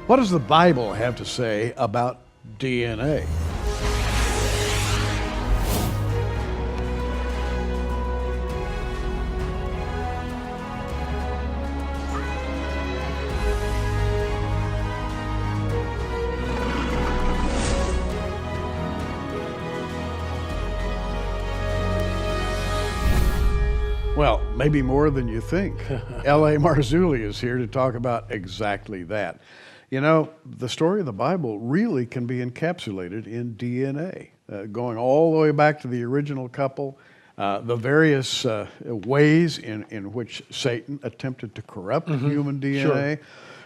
What does the Bible have to say about DNA? Well, maybe more than you think. L.A. Marzulli is here to talk about exactly that. You know, the story of the Bible really can be encapsulated in DNA, going all the way back to the original couple, the various ways in which Satan attempted to corrupt human DNA. Sure.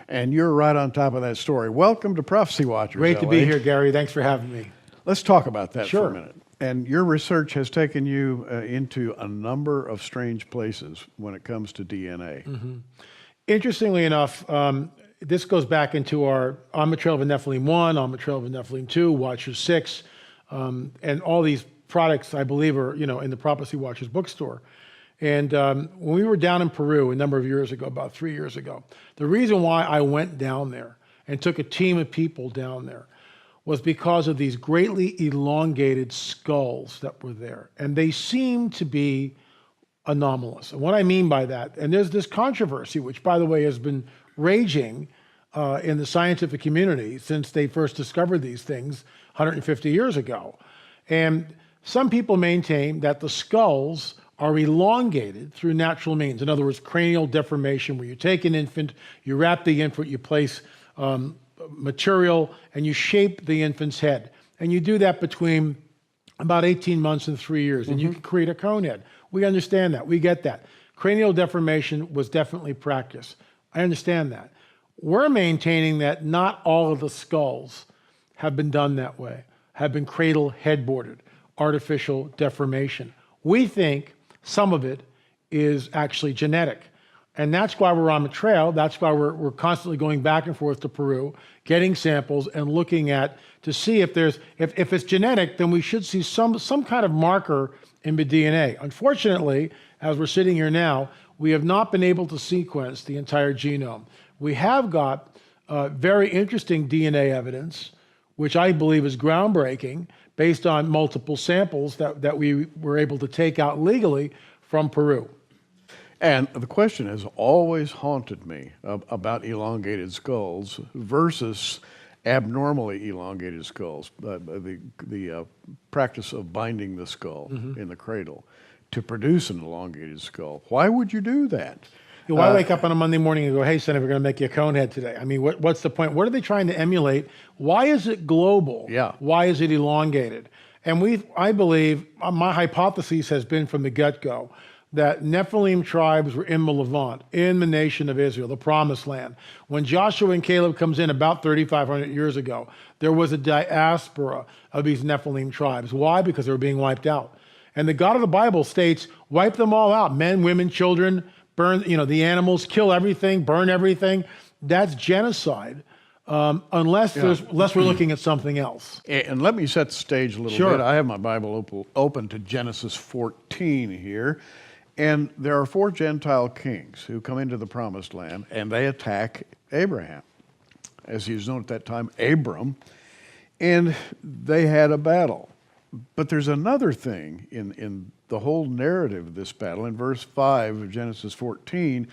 And you're right on top of that story. Welcome to Prophecy Watchers. Great to LA. be here, Gary. Thanks for having me. Let's talk about that Sure. for a minute. And your research has taken you into a number of strange places when it comes to DNA. Interestingly enough, this goes back into our On the Trail of Nephilim 1, On the Trail of Nephilim 2, Watchers 6, and all these products, I believe, are in the Prophecy Watchers bookstore. And when we were down in Peru a number of years ago, about 3 years ago, the reason why I went down there and took a team of people down there was because of these greatly elongated skulls that were there. And they seemed to be anomalous. And what I mean by that, and there's this controversy, which by the way has been raging in the scientific community since they first discovered these things 150 years ago. And some people maintain that the skulls are elongated through natural means. In other words, cranial deformation, where you take an infant, you wrap the infant, you place material, and you shape the infant's head. And you do that between about 18 months and 3 years, and you can create a cone head. We understand that. We get that. Cranial deformation was definitely practiced. I understand that. We're maintaining that not all of the skulls have been done that way, have been cradle headboarded, artificial deformation. We think some of it is actually genetic. And that's why we're on the trail. That's why we're constantly going back and forth to Peru, getting samples and looking at to see if if it's genetic, then we should see some kind of marker in the DNA. Unfortunately, as we're sitting here now, we have not been able to sequence the entire genome. We have got very interesting DNA evidence, which I believe is groundbreaking, based on multiple samples that we were able to take out legally from Peru. And the question has always haunted me about elongated skulls versus abnormally elongated skulls, the practice of binding the skull in the cradle to produce an elongated skull. Why would you do that? Why wake up on a Monday morning and go, hey, son, we're going to make you a cone head today? I mean, what's the point? What are they trying to emulate? Why is it global? Yeah. Why is it elongated? And I believe, my hypothesis has been from the get-go, that Nephilim tribes were in the Levant, in the nation of Israel, the promised land. When Joshua and Caleb comes in about 3,500 years ago, there was a diaspora of these Nephilim tribes. Why? Because they were being wiped out. And the God of the Bible states, wipe them all out, men, women, children, burn the animals, kill everything, burn everything. That's genocide, unless we're looking at something else. And let me set the stage a little bit. I have my Bible open to Genesis 14 here. And there are 4 Gentile kings who come into the promised land, and they attack Abraham, as he was known at that time, Abram, and they had a battle. But there's another thing in the whole narrative of this battle. In verse 5 of Genesis 14,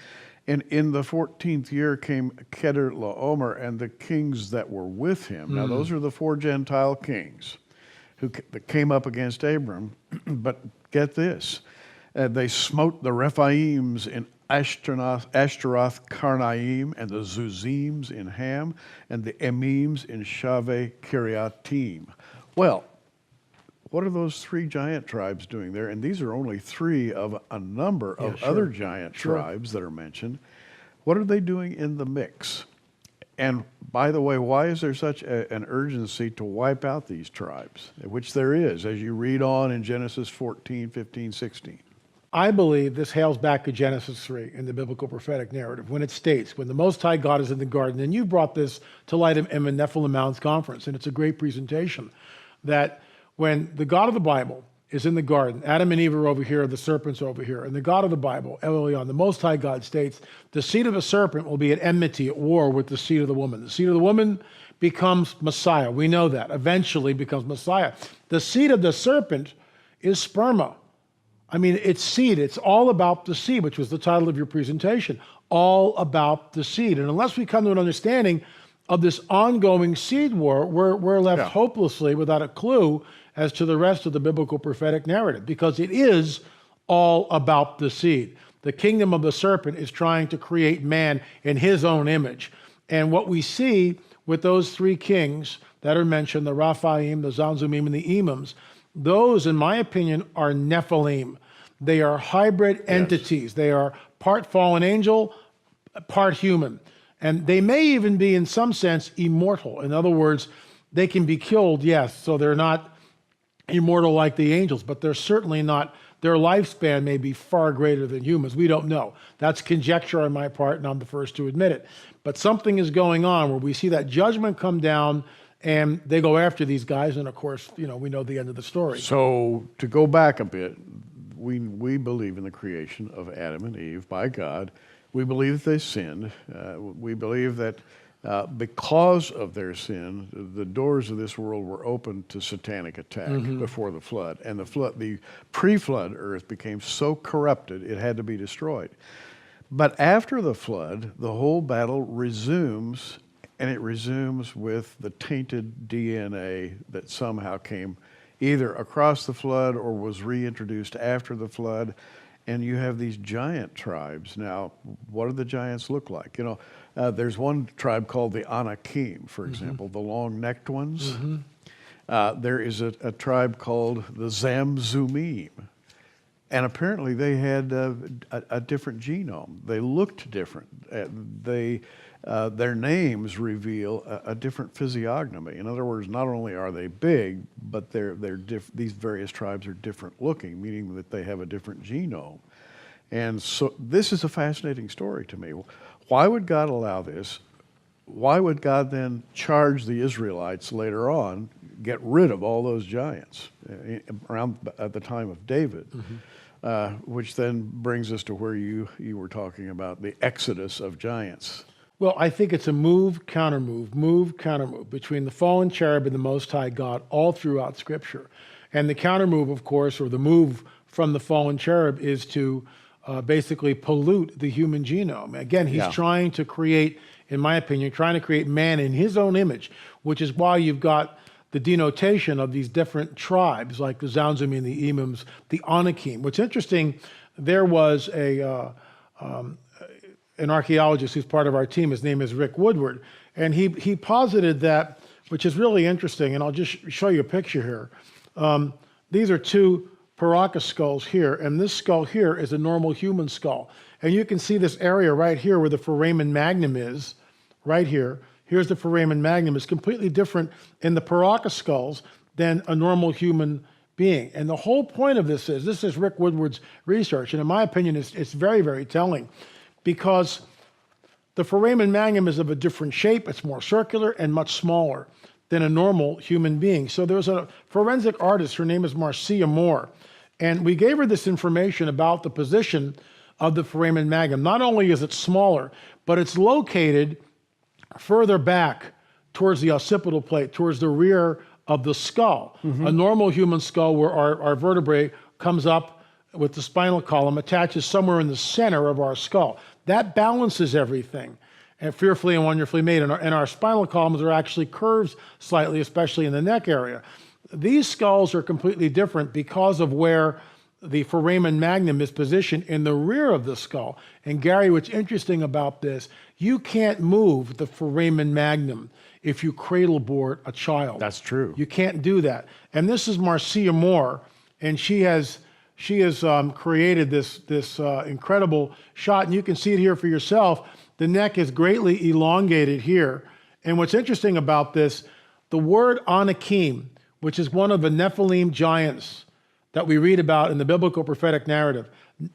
and in the 14th year came Kedorlaomer and the kings that were with him. Now those are the 4 Gentile kings that came up against Abram. But get this. They smote the Rephaims in Ashtaroth Karnaim, and the Zuzims in Ham, and the Emims in Shaveh Kiriatim. Well, what are those 3 giant tribes doing there? And these are only 3 of a number of other giant tribes that are mentioned. What are they doing in the mix? And by the way, why is there such an urgency to wipe out these tribes, which there is, as you read on in Genesis 14, 15, 16? I believe this hails back to Genesis 3 in the biblical prophetic narrative, when it states, when the Most High God is in the garden, and you brought this to light in the Nephilim Mounds Conference, and it's a great presentation, that when the God of the Bible is in the garden. Adam and Eve are over here, the serpent's over here. And the God of the Bible, Elion, the Most High God, states, the seed of the serpent will be at enmity, at war with the seed of the woman. The seed of the woman becomes Messiah. We know that. Eventually becomes Messiah. The seed of the serpent is sperma. I mean, it's seed. It's all about the seed, which was the title of your presentation. All about the seed. And unless we come to an understanding of this ongoing seed war, we're left hopelessly without a clue as to the rest of the biblical prophetic narrative, because it is all about the seed. The kingdom of the serpent is trying to create man in his own image. And what we see with those three kings that are mentioned, the Raphaim, the Zanzumim, and the Emims, those, in my opinion, are Nephilim. They are hybrid entities. They are part fallen angel, part human. And they may even be, in some sense, immortal. In other words, they can be killed, yes, so they're not immortal like the angels, but they're certainly not, their lifespan may be far greater than humans. We don't know. That's conjecture on my part, and I'm the first to admit it. But something is going on where we see that judgment come down, and they go after these guys, and of course, we know the end of the story. So to go back a bit, we believe in the creation of Adam and Eve by God. We believe that they sinned. We believe that because of their sin, the doors of this world were open to satanic attack before the flood. And the pre-flood earth became so corrupted, it had to be destroyed. But after the flood, the whole battle resumes, and it resumes with the tainted DNA that somehow came either across the flood or was reintroduced after the flood. And you have these giant tribes. Now, what do the giants look like? There's one tribe called the Anakim, for example, the long-necked ones. There is a tribe called the Zamzumim. And apparently they had a different genome. They looked different. Their names reveal a different physiognomy. In other words, not only are they big, but these various tribes are different looking, meaning that they have a different genome. And so this is a fascinating story to me. Why would God allow this? Why would God then charge the Israelites later on, get rid of all those giants around at the time of David? Which then brings us to where you were talking about the exodus of giants. Well, I think it's a move, counter move between the fallen cherub and the Most High God all throughout Scripture. And the counter move, of course, or the move from the fallen cherub is to basically pollute the human genome. Again, he's trying to create, in my opinion, trying to create man in his own image, which is why you've got the denotation of these different tribes, like the Zanzumim, the Emims, the Anakim. What's interesting, there was an archaeologist who's part of our team. His name is Rick Woodward, and he posited that, which is really interesting, and I'll just show you a picture here. These are two Paracas skulls here, and this skull here is a normal human skull. And you can see this area right here where the foramen magnum is, right here. Here's the foramen magnum. It's completely different in the Paracas skulls than a normal human being. And the whole point of this is Rick Woodward's research, and in my opinion, it's very, very telling, because the foramen magnum is of a different shape. It's more circular and much smaller than a normal human being. So there's a forensic artist, her name is Marcia Moore, and we gave her this information about the position of the foramen magnum. Not only is it smaller, but it's located further back towards the occipital plate, towards the rear of the skull. A normal human skull, where our vertebrae comes up with the spinal column, attaches somewhere in the center of our skull. That balances everything, and fearfully and wonderfully made. And our spinal columns are actually curved slightly, especially in the neck area. These skulls are completely different because of where the foramen magnum is positioned in the rear of the skull. And Gary, what's interesting about this, you can't move the foramen magnum if you cradle board a child. That's true. You can't do that. And this is Marcia Moore, and she has created this incredible shot, and you can see it here for yourself. The neck is greatly elongated here. And what's interesting about this, the word Anakim, which is one of the Nephilim giants that we read about in the biblical prophetic narrative,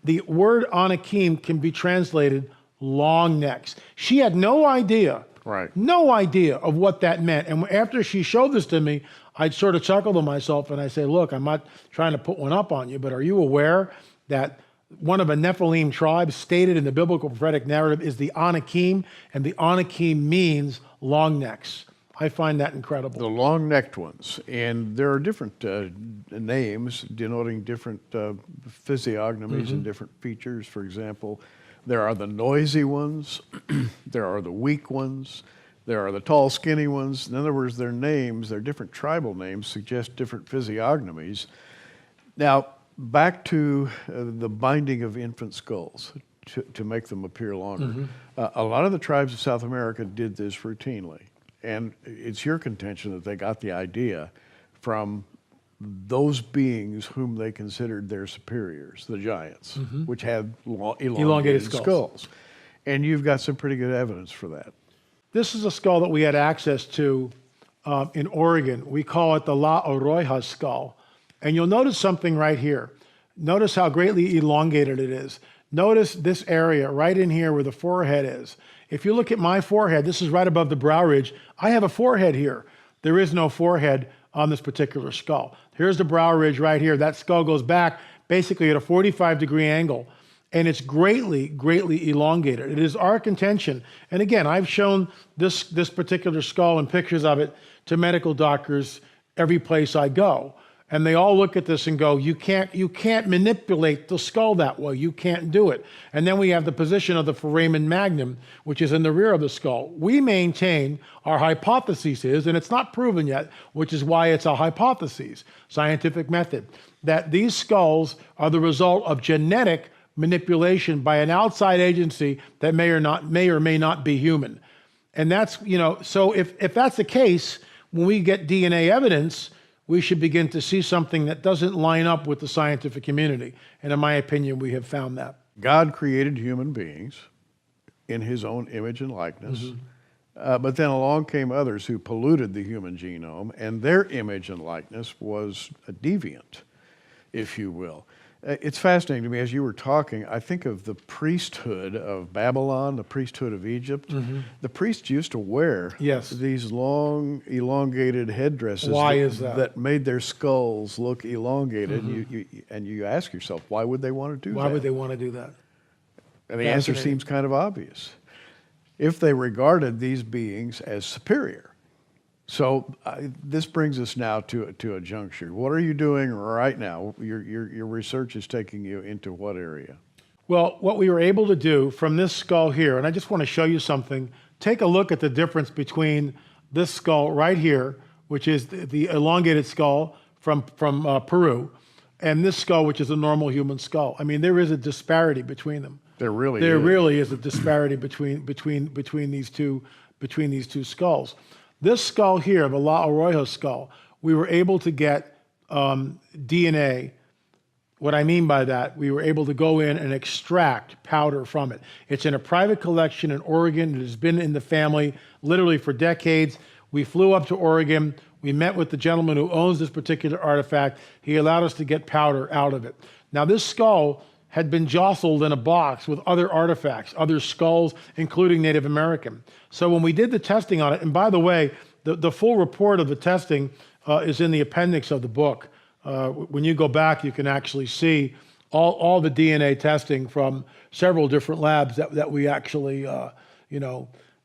the word Anakim can be translated long necks. She had no idea Right. No idea of what that meant. And after she showed this to me, I sort of chuckled to myself and I said, look, I'm not trying to put one up on you, but are you aware that one of the Nephilim tribes stated in the biblical prophetic narrative is the Anakim, and the Anakim means long necks. I find that incredible. The long-necked ones. And there are different names denoting different physiognomies and different features. For example, there are the noisy ones, there are the weak ones, there are the tall, skinny ones. In other words, their names, their different tribal names, suggest different physiognomies. Now, back to the binding of infant skulls to make them appear longer. A lot of the tribes of South America did this routinely. And it's your contention that they got the idea from those beings whom they considered their superiors, the giants, which had elongated skulls. And you've got some pretty good evidence for that. This is a skull that we had access to in Oregon. We call it the La Oroja skull. And you'll notice something right here. Notice how greatly elongated it is. Notice this area right in here where the forehead is. If you look at my forehead, this is right above the brow ridge. I have a forehead here. There is no forehead on this particular skull. Here's the brow ridge right here. That skull goes back basically at a 45-degree angle, and it's greatly, greatly elongated. It is our contention, and again, I've shown this particular skull and pictures of it to medical doctors every place I go. And they all look at this and go, you can't manipulate the skull that way. You can't do it. And then we have the position of the foramen magnum, which is in the rear of the skull. We maintain our hypothesis is, and it's not proven yet, which is why it's a hypothesis, scientific method, that these skulls are the result of genetic manipulation by an outside agency that may or may not be human. And that's, so if that's the case, when we get DNA evidence, we should begin to see something that doesn't line up with the scientific community. And in my opinion, we have found that. God created human beings in his own image and likeness. But then along came others who polluted the human genome, and their image and likeness was a deviant, if you will. It's fascinating to me, as you were talking, I think of the priesthood of Babylon, the priesthood of Egypt. The priests used to wear these long, elongated headdresses that made their skulls look elongated. And you ask yourself, why would they want to do that? Why would they want to do that? And the answer seems kind of obvious. If they regarded these beings as superior. So this brings us now to a juncture. What are you doing right now? Your research is taking you into what area? Well, what we were able to do from this skull here, and I just want to show you something. Take a look at the difference between this skull right here, which is the elongated skull from Peru, and this skull, which is a normal human skull. I mean, there is a disparity between them. There really is a disparity between these two skulls. This skull here, the La Oroja skull, we were able to get DNA. What I mean by that, we were able to go in and extract powder from it. It's in a private collection in Oregon. It has been in the family literally for decades. We flew up to Oregon. We met with the gentleman who owns this particular artifact. He allowed us to get powder out of it. Now, this skull had been jostled in a box with other artifacts, other skulls, including Native American. So when we did the testing on it, and by the way, the full report of the testing is in the appendix of the book. When you go back, you can actually see all the DNA testing from several different labs that we actually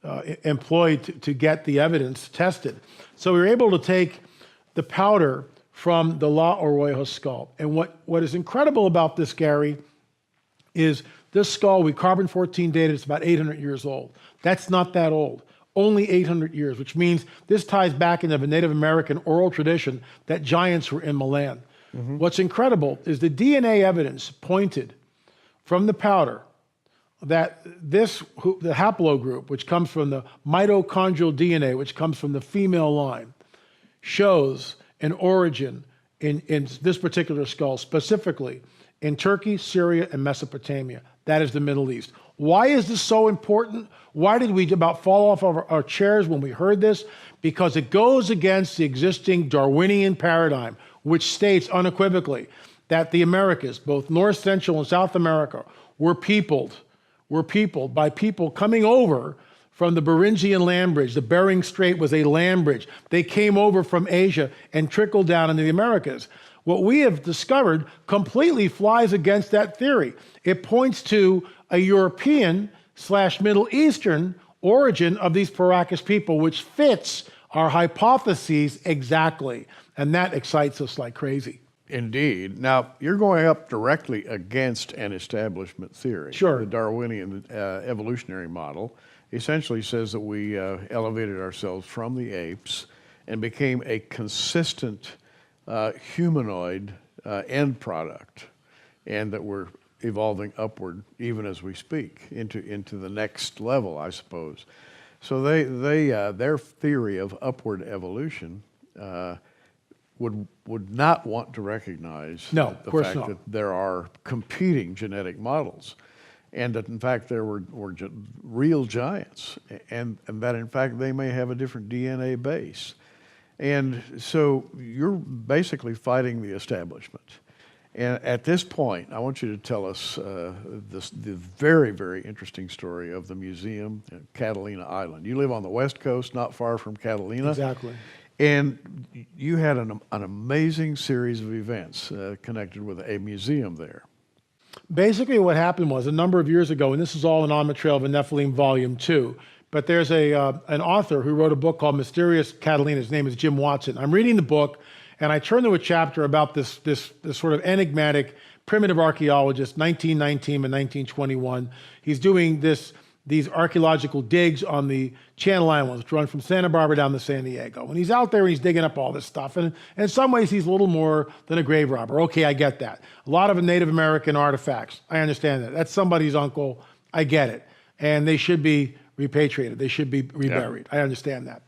employed to get the evidence tested. So we were able to take the powder from the La Oroja skull. And what is incredible about this, Gary, is this skull, we carbon-14 dated, it's about 800 years old. That's not that old. Only 800 years, which means this ties back into the Native American oral tradition that giants were in Milan. What's incredible is the DNA evidence pointed from the powder that the haplogroup, which comes from the mitochondrial DNA, which comes from the female line, shows an origin in this particular skull, specifically in Turkey, Syria, and Mesopotamia. That is the Middle East. Why is this so important? Why did we about fall off of our chairs when we heard this? Because it goes against the existing Darwinian paradigm, which states unequivocally that the Americas, both North, Central, and South America, were peopled by people coming over from the Beringian land bridge. The Bering Strait was a land bridge. They came over from Asia and trickled down into the Americas. What we have discovered completely flies against that theory. It points to a European/Middle Eastern origin of these Paracas people, which fits our hypotheses exactly. And that excites us like crazy. Indeed. Now, you're going up directly against an establishment theory. Sure. The Darwinian evolutionary model essentially says that we elevated ourselves from the apes and became a consistent humanoid end product, and that we're evolving upward even as we speak into the next level, I suppose. So their theory of upward evolution would not want to recognize No, the of course fact not. that there are competing genetic models, and that in fact there were real giants, and that in fact they may have a different DNA base. And so you're basically fighting the establishment. And at this point, I want you to tell us the very, very interesting story of the museum at Catalina Island. You live on the West Coast, not far from Catalina. Exactly. And you had an amazing series of events connected with a museum there. Basically what happened was a number of years ago, and this is all in On the Trail of the Nephilim Volume 2, but there's an author who wrote a book called Mysterious Catalina. His name is Jim Watson. I'm reading the book, and I turn to a chapter about this sort of enigmatic primitive archaeologist, 1919 and 1921. He's doing these archaeological digs on the Channel Islands, which run from Santa Barbara down to San Diego. And he's out there and he's digging up all this stuff. And in some ways, he's a little more than a grave robber. Okay, I get that. A lot of Native American artifacts. I understand that. That's somebody's uncle. I get it. And they should be repatriated. They should be reburied. Yeah. I understand that.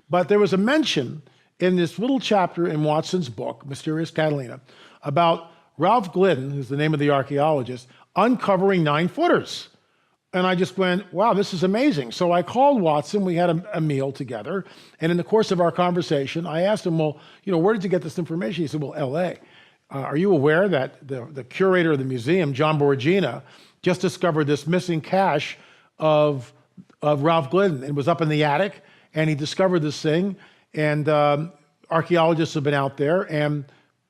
But there was a mention in this little chapter in Watson's book, Mysterious Catalina, about Ralph Glidden, who's the name of the archaeologist, uncovering 9-footers. And I just went, wow, this is amazing. So I called Watson. We had a meal together. And in the course of our conversation, I asked him, well, where did you get this information? He said, well, L.A. Are you aware that the curator of the museum, John Borgina, just discovered this missing cache of Ralph Glidden? It was up in the attic, and he discovered this thing. And archaeologists have been out there, and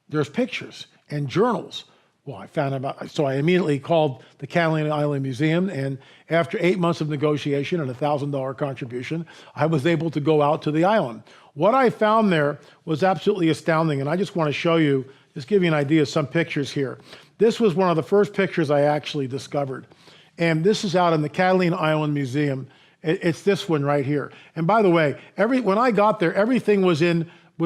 there's pictures and journals. Well, I found out, so I immediately called the Catalina Island Museum, and after 8 months of negotiation and a $1,000 contribution, I was able to go out to the island. What I found there was absolutely astounding, and I just want to show you, just give you an idea of some pictures here. This was one of the first pictures I actually discovered, and this is out in the Catalina Island Museum. It's this one right here. And by the way, when I got there, everything was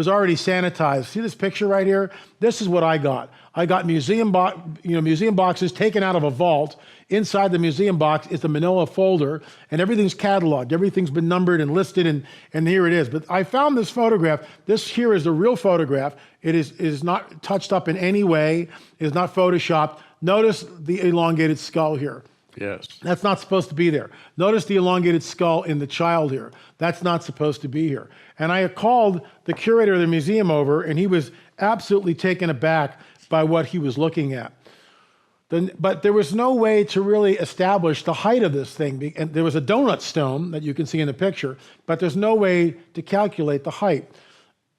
already sanitized. See this picture right here? This is what I got. I got museum boxes taken out of a vault. Inside the museum box is the manila folder, and everything's cataloged. Everything's been numbered and listed, and here it is. But I found this photograph. This here is the real photograph. It is not touched up in any way. It is not photoshopped. Notice the elongated skull here. Yes. That's not supposed to be there. Notice the elongated skull in the child here. That's not supposed to be here. And I called the curator of the museum over, and he was absolutely taken aback by what he was looking at. But there was no way to really establish the height of this thing. And there was a donut stone that you can see in the picture, but there's no way to calculate the height.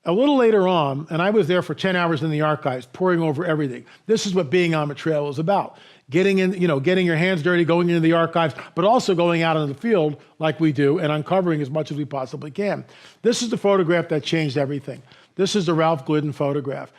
A little later on, and I was there for 10 hours in the archives, poring over everything. This is what being on the trail is about. Getting your hands dirty, going into the archives, but also going out into the field like we do and uncovering as much as we possibly can. This is the photograph that changed everything. This is the Ralph Glidden photograph.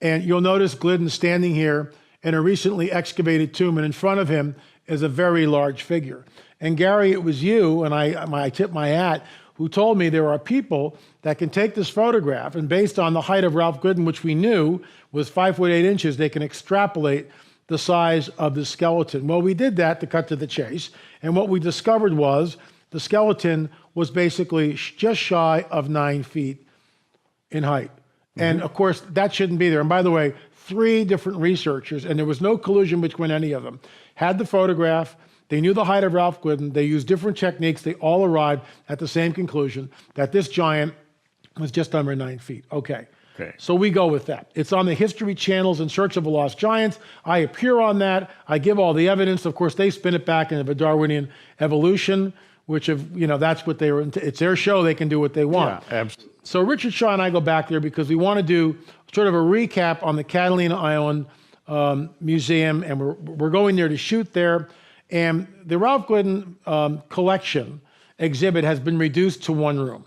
And you'll notice Glidden standing here in a recently excavated tomb, and in front of him is a very large figure. And Gary, it was you, and I tip my hat, who told me there are people that can take this photograph, and based on the height of Ralph Glidden, which we knew was 5 foot 8 inches, they can extrapolate the size of the skeleton. Well, we did that to cut to the chase, and what we discovered was the skeleton was basically just shy of 9 feet in height. Mm-hmm. And of course, that shouldn't be there. And by the way, 3 different researchers, and there was no collusion between any of them, had the photograph. They knew the height of Ralph Glidden. They used different techniques. They all arrived at the same conclusion, that this giant was just under 9 feet. Okay. So we go with that. It's on the History Channel's In Search of a Lost Giant. I appear on that. I give all the evidence. Of course, they spin it back into the Darwinian evolution, which that's what they were. It's their show; they can do what they want. Yeah, absolutely. So Richard Shaw and I go back there because we want to do sort of a recap on the Catalina Island Museum, and we're going there to shoot there. And the Ralph Glidden collection exhibit has been reduced to one room.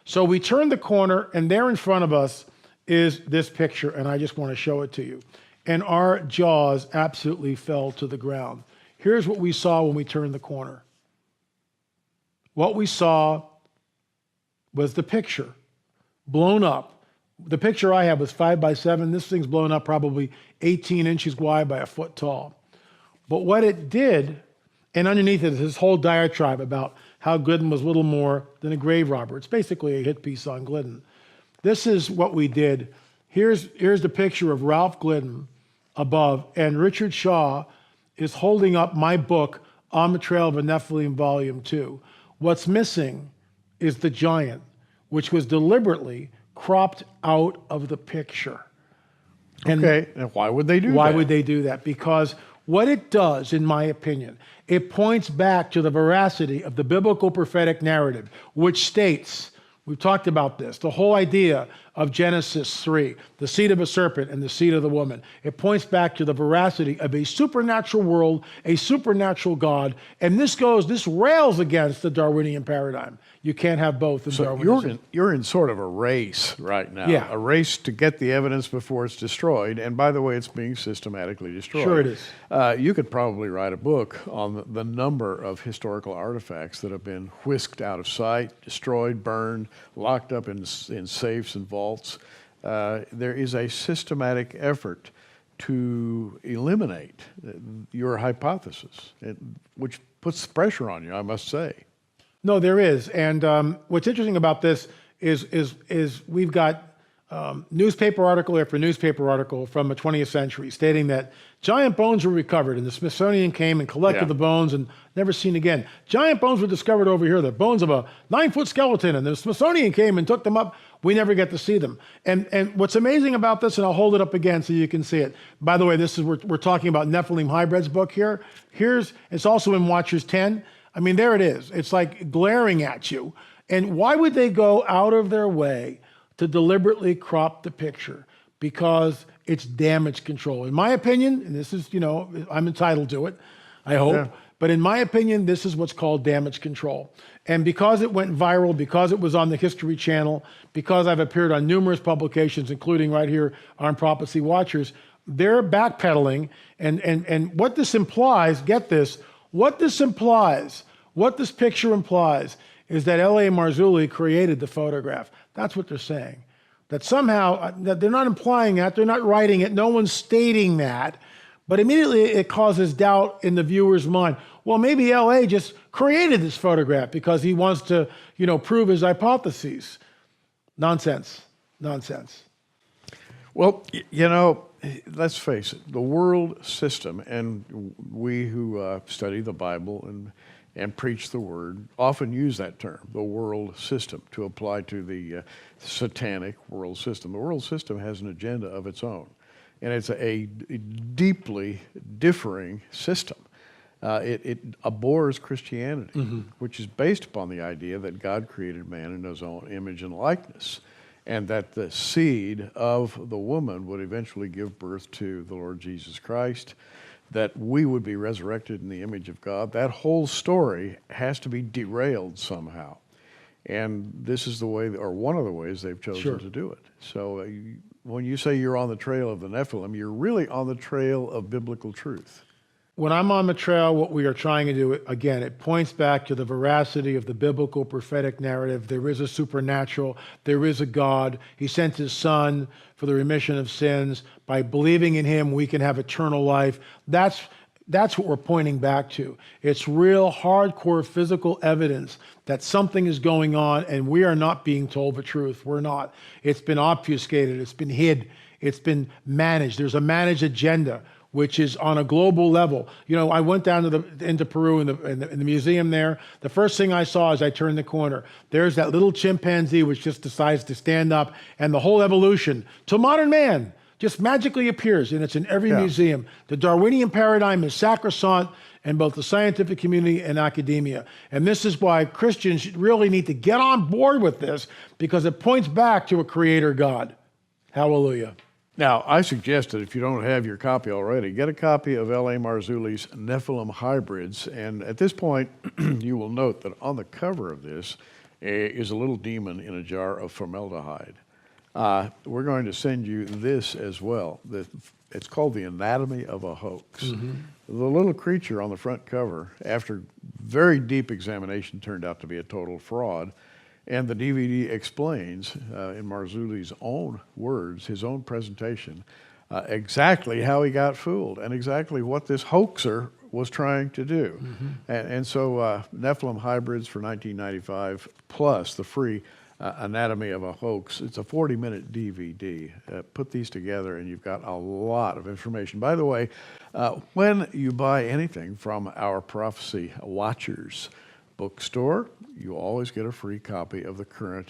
So we turn the corner, and there in front of us is this picture, and I just want to show it to you. And our jaws absolutely fell to the ground. Here's what we saw when we turned the corner. What we saw was the picture blown up. The picture I have was 5x7. This thing's blown up probably 18 inches wide by a foot tall. But what it did, and underneath it is this whole diatribe about how Glidden was little more than a grave robber. It's basically a hit piece on Glidden. This is what we did. Here's the picture of Ralph Glidden above, and Richard Shaw is holding up my book, On the Trail of a Nephilim, Volume 2. What's missing is the giant, which was deliberately cropped out of the picture. And okay, and why would they do that? Why would they do that? Because what it does, in my opinion, it points back to the veracity of the biblical prophetic narrative, which states, we've talked about this, the whole idea of Genesis 3, the seed of a serpent and the seed of the woman. It points back to the veracity of a supernatural world, a supernatural God, and this rails against the Darwinian paradigm. You can't have both in Darwinism. You're in sort of a race right now. Yeah. A race to get the evidence before it's destroyed. And by the way, it's being systematically destroyed. Sure it is. You could probably write a book on the number of historical artifacts that have been whisked out of sight, destroyed, burned, locked up in safes and vaults. There is a systematic effort to eliminate your hypothesis, which puts pressure on you, I must say. No, there is. And what's interesting about this is we've got newspaper article after newspaper article from the 20th century stating that giant bones were recovered, and the Smithsonian came and collected the bones and never seen again. Giant bones were discovered over here, the bones of a 9-foot skeleton, and the Smithsonian came and took them up. We never get to see them. And what's amazing about this, and I'll hold it up again so you can see it. By the way, we're talking about Nephilim Hybrids book here. It's also in Watchers 10. I mean, there it is. It's like glaring at you. And why would they go out of their way to deliberately crop the picture? Because it's damage control. In my opinion, and this is, I'm entitled to it, I hope, but in my opinion, this is what's called damage control. And because it went viral, because it was on the History Channel, because I've appeared on numerous publications, including right here on Prophecy Watchers, they're backpedaling. And what this implies, get this, what this picture implies is that L.A. Marzulli created the photograph. That's what they're saying. That somehow, that they're not implying that, they're not writing it, no one's stating that, but immediately it causes doubt in the viewer's mind. Well, maybe L.A. just created this photograph because he wants to, prove his hypotheses. Nonsense. Well, let's face it, the world system, and we who study the Bible and preach the word often use that term, the world system, to apply to the satanic world system. The world system has an agenda of its own, and it's a deeply differing system. It abhors Christianity, which is based upon the idea that God created man in his own image and likeness, and that the seed of the woman would eventually give birth to the Lord Jesus Christ, that we would be resurrected in the image of God. That whole story has to be derailed somehow. And this is the way, or one of the ways they've chosen to do it. So when you say you're on the trail of the Nephilim, you're really on the trail of biblical truth. When I'm on the trail, what we are trying to do, again, it points back to the veracity of the biblical prophetic narrative. There is a supernatural. There is a God. He sent his son for the remission of sins. By believing in him, we can have eternal life. That's what we're pointing back to. It's real, hardcore physical evidence that something is going on, and we are not being told the truth. We're not. It's been obfuscated. It's been hid. It's been managed. There's a managed agenda, which is on a global level. I went down into Peru in the museum there. The first thing I saw as I turned the corner, there's that little chimpanzee which just decides to stand up, and the whole evolution to modern man just magically appears, and it's in every museum. The Darwinian paradigm is sacrosanct, in both the scientific community and academia. And this is why Christians really need to get on board with this, because it points back to a creator God. Hallelujah. Now, I suggest that if you don't have your copy already, get a copy of L.A. Marzulli's Nephilim Hybrids. And at this point, you will note that on the cover of this is a little demon in a jar of formaldehyde. We're going to send you this as well. It's called The Anatomy of a Hoax. Mm-hmm. The little creature on the front cover, after very deep examination, turned out to be a total fraud. And the DVD explains, in Marzulli's own words, his own presentation, exactly how he got fooled and exactly what this hoaxer was trying to do. Mm-hmm. And so Nephilim Hybrids for $19.95 plus the free Anatomy of a Hoax. It's a 40-minute DVD. Put these together and you've got a lot of information. By the way, when you buy anything from our Prophecy Watchers bookstore, you always get a free copy of the current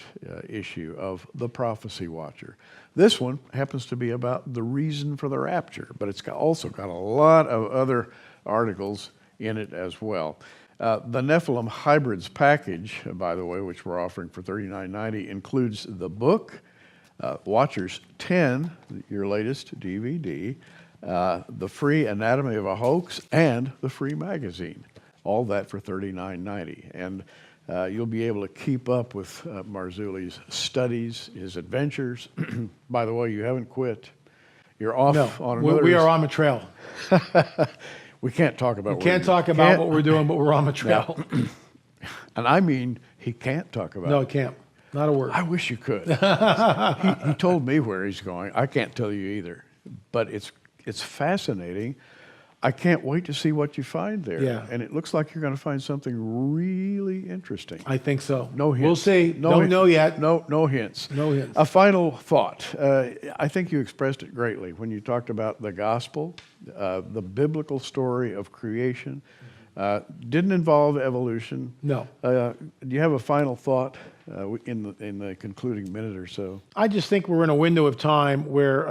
issue of The Prophecy Watcher. This one happens to be about the reason for the rapture, but it's also got a lot of other articles in it as well. The Nephilim Hybrids package, by the way, which we're offering for $39.90, includes the book, Watchers 10, your latest DVD, the free Anatomy of a Hoax, and the free magazine. All that for $39.90. And you'll be able to keep up with Marzulli's studies, his adventures. By the way, you haven't quit. You're off on another... We are on the trail. We can't talk about... We can't talk about what we're doing, but we're on the trail. And I mean, he can't talk about it. No, he can't. Not a word. I wish you could. He told me where he's going. I can't tell you either. But it's fascinating. I can't wait to see what you find there. Yeah. And it looks like you're going to find something really interesting. I think so. No hints. We'll see. Don't know yet. No hints. No hints. A final thought. I think you expressed it greatly when you talked about the gospel, the biblical story of creation. Didn't involve evolution. No. Do you have a final thought in the concluding minute or so? I just think we're in a window of time where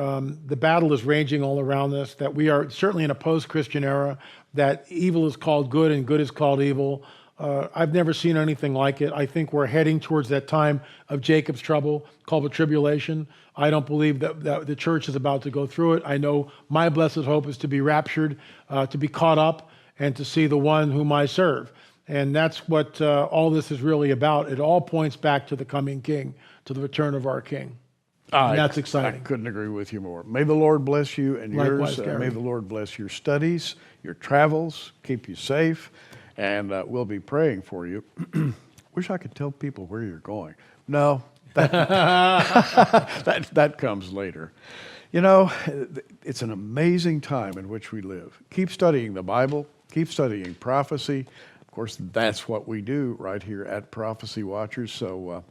the battle is raging all around us, that we are certainly in a post-Christian era, that evil is called good and good is called evil. I've never seen anything like it. I think we're heading towards that time of Jacob's trouble called the tribulation. I don't believe that the church is about to go through it. I know my blessed hope is to be raptured, to be caught up, and to see the one whom I serve. And that's what all this is really about. It all points back to the coming King, to the return of our King. And that's exciting. I couldn't agree with you more. May the Lord bless you and Likewise, yours. Gary. May the Lord bless your studies, your travels, keep you safe, and we'll be praying for you. Wish I could tell people where you're going. No, that comes later. You know, it's an amazing time in which we live. Keep studying the Bible. Keep studying prophecy. Of course, that's what we do right here at Prophecy Watchers. So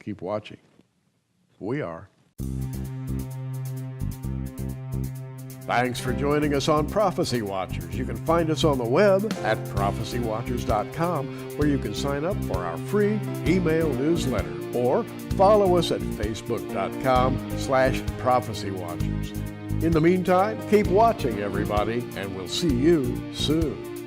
keep watching. We are. Thanks for joining us on Prophecy Watchers. You can find us on the web at prophecywatchers.com, where you can sign up for our free email newsletter, or follow us at facebook.com/prophecywatchers. In the meantime, keep watching, everybody, and we'll see you soon.